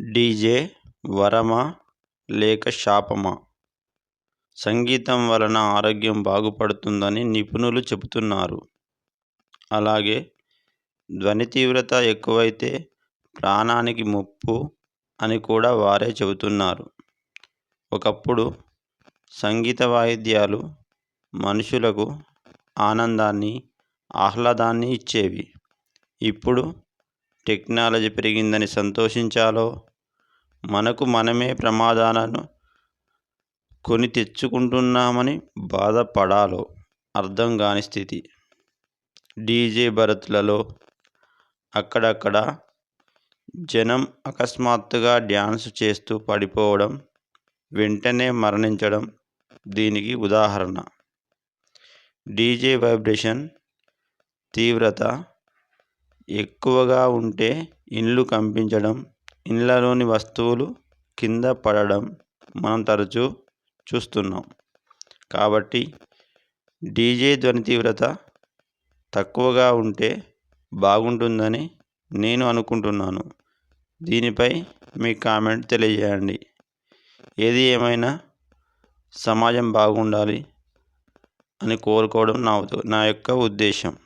DJ వరమా లేక శాపమా? సంగీతం వలన ఆరోగ్యం బాగుపడుతుందని నిపుణులు చెబుతున్నారు. అలాగే ధ్వని తీవ్రత ఎక్కువైతే ప్రాణానికి ముప్పు అని కూడా వారే చెబుతున్నారు. ఒకప్పుడు సంగీత వాయిద్యాలు మనుషులకు ఆనందాన్ని, ఆహ్లాదాన్ని ఇచ్చేవి. ఇప్పుడు టెక్నాలజీ పెరిగిందని సంతోషించాలో, మనకు మనమే ప్రమాదాలను కొని తెచ్చుకుంటున్నామని బాధపడాలో అర్థం కాని స్థితి. డీజే బరత్లలో అక్కడక్కడ జనం అకస్మాత్తుగా డ్యాన్స్ చేస్తూ పడిపోవడం, వెంటనే మరణించడం దీనికి ఉదాహరణ. డీజే వైబ్రేషన్ తీవ్రత ఎక్కువగా ఉంటే ఇండ్లు కంపించడం, ఇండ్లలోని వస్తువులు కింద పడడం మనం తరచూ చూస్తున్నాం. కాబట్టి డీజే ధ్వని తీవ్రత తక్కువగా ఉంటే బాగుంటుందని నేను అనుకుంటున్నాను. దీనిపై మీ కామెంట్ తెలియజేయండి. ఏది ఏమైనా సమాజం బాగుండాలి అని కోరుకోవడం నా యొక్క ఉద్దేశం.